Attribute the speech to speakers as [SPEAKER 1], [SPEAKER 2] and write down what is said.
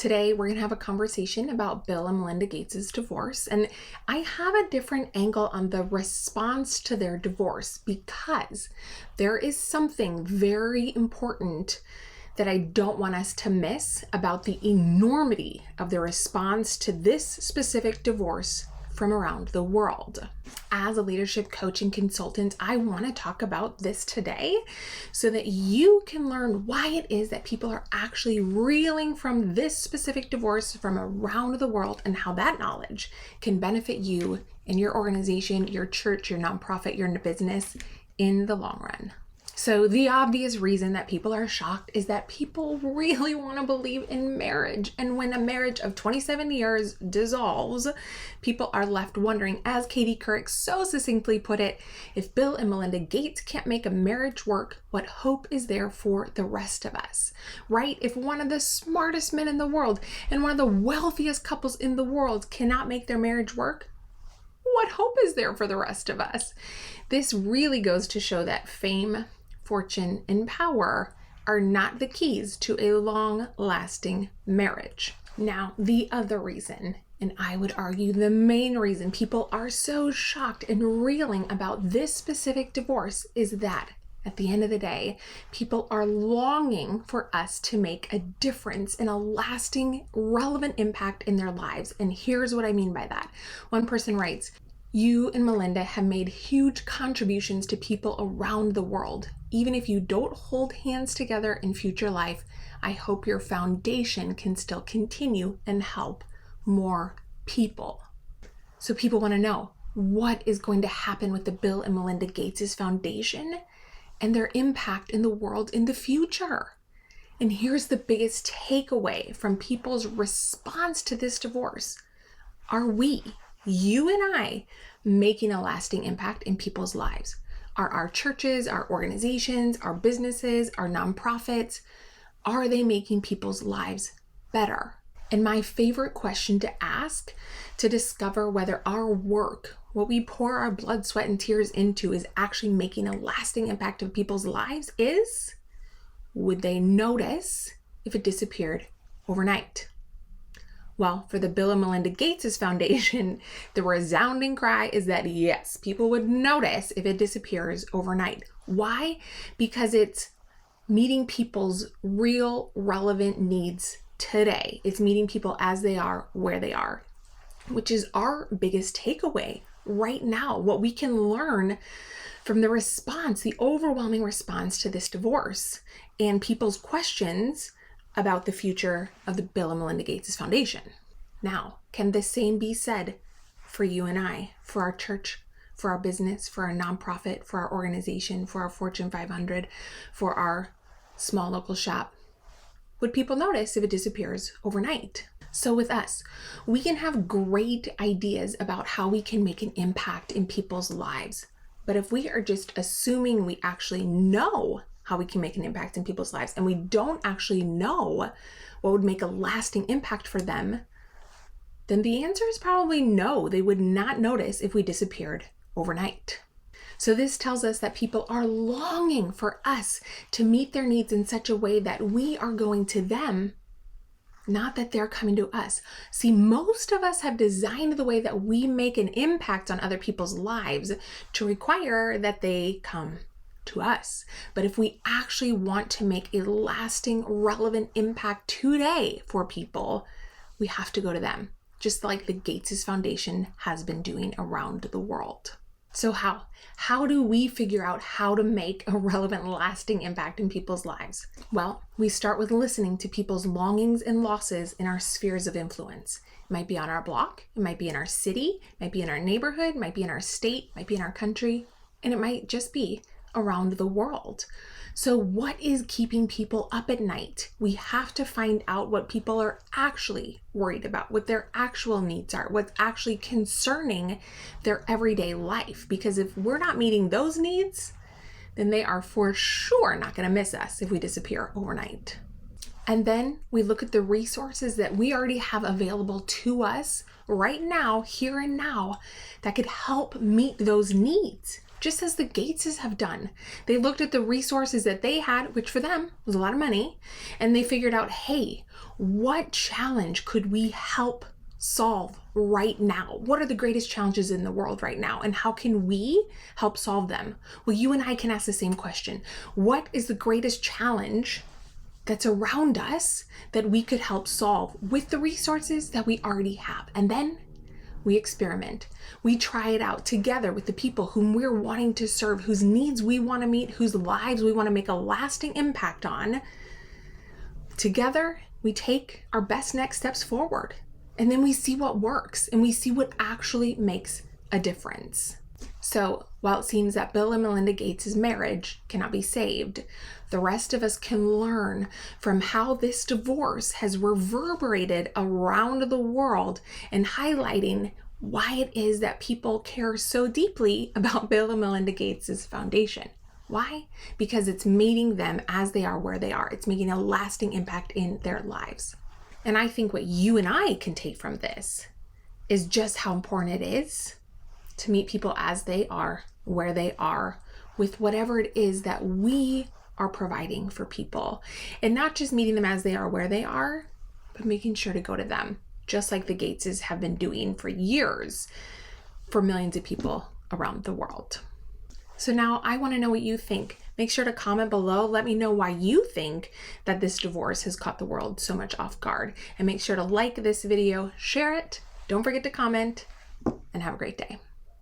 [SPEAKER 1] Today, we're going to have a conversation about Bill and Melinda Gates' divorce, and I have a different angle on the response to their divorce because there is something very important that I don't want us to miss about the enormity of the response to this specific divorce from around the world. As a leadership coach and consultant, I want to talk about this today so that you can learn why it is that people are actually reeling from this specific divorce from around the world and how that knowledge can benefit you in your organization, your church, your nonprofit, your business in the long run. So the obvious reason that people are shocked is that people really want to believe in marriage. And when a marriage of 27 years dissolves, people are left wondering, as Katie Couric so succinctly put it, if Bill and Melinda Gates can't make a marriage work, what hope is there for the rest of us? Right? If one of the smartest men in the world and one of the wealthiest couples in the world cannot make their marriage work, what hope is there for the rest of us? This really goes to show that fame, fortune, and power are not the keys to a long-lasting marriage. Now, the other reason, and I would argue the main reason people are so shocked and reeling about this specific divorce is that at the end of the day, people are longing for us to make a difference and a lasting, relevant impact in their lives. And here's what I mean by that. One person writes, "You and Melinda have made huge contributions to people around the world. Even if you don't hold hands together in future life, I hope your foundation can still continue and help more people." So people want to know what is going to happen with the Bill and Melinda Gates' foundation and their impact in the world in the future. And here's the biggest takeaway from people's response to this divorce. Are we, you and I, making a lasting impact in people's lives? Are our churches, our organizations, our businesses, our nonprofits, are they making people's lives better? And my favorite question to ask to discover whether our work, what we pour our blood, sweat, and tears into is actually making a lasting impact in people's lives is, would they notice if it disappeared overnight? Well, for the Bill and Melinda Gates' foundation, the resounding cry is that yes, people would notice if it disappears overnight. Why? Because it's meeting people's real relevant needs today. It's meeting people as they are, where they are, which is our biggest takeaway right now. What we can learn from the response, the overwhelming response to this divorce and people's questions about the future of the Bill and Melinda Gates Foundation. Now, can the same be said for you and I, for our church, for our business, for our nonprofit, for our organization, for our Fortune 500, for our small local shop? Would people notice if it disappears overnight? So with us, we can have great ideas about how we can make an impact in people's lives. But if we are just assuming we actually know how we can make an impact in people's lives, and we don't actually know what would make a lasting impact for them, then the answer is probably no. They would not notice if we disappeared overnight. So this tells us that people are longing for us to meet their needs in such a way that we are going to them, not that they're coming to us. See, most of us have designed the way that we make an impact on other people's lives to require that they come to us. But if we actually want to make a lasting, relevant impact today for people, we have to go to them, just like the Gates Foundation has been doing around the world. So how do we figure out how to make a relevant, lasting impact in people's lives? Well, we start with listening to people's longings and losses in our spheres of influence. It might be on our block, it might be in our city, it might be in our neighborhood, it might be in our state, it might be in our country, and it might just be around the world. So what is keeping people up at night? We have to find out what people are actually worried about, what their actual needs are, what's actually concerning their everyday life. Because if we're not meeting those needs, then they are for sure not going to miss us if we disappear overnight. And then we look at the resources that we already have available to us right now, here and now, that could help meet those needs. just as the Gateses have done. They looked at the resources that they had, which for them was a lot of money, and they figured out, hey, what challenge could we help solve right now? What are the greatest challenges in the world right now? And how can we help solve them? Well, you and I can ask the same question. What is the greatest challenge that's around us that we could help solve with the resources that we already have? And then we experiment. We try it out together with the people whom we're wanting to serve, whose needs we want to meet, whose lives we want to make a lasting impact on. Together, we take our best next steps forward. And then we see what works and we see what actually makes a difference. So while it seems that Bill and Melinda Gates' marriage cannot be saved, the rest of us can learn from how this divorce has reverberated around the world and highlighting why it is that people care so deeply about Bill and Melinda Gates' foundation. Why? Because it's meeting them as they are where they are. It's making a lasting impact in their lives. And I think what you and I can take from this is just how important it is to meet people as they are, where they are, with whatever it is that we are providing for people. And not just meeting them as they are, where they are, but making sure to go to them, just like the Gateses have been doing for years for millions of people around the world. So now I want to know what you think. Make sure to comment below. Let me know why you think that this divorce has caught the world so much off guard. And make sure to like this video, share it, don't forget to comment, and have a great day.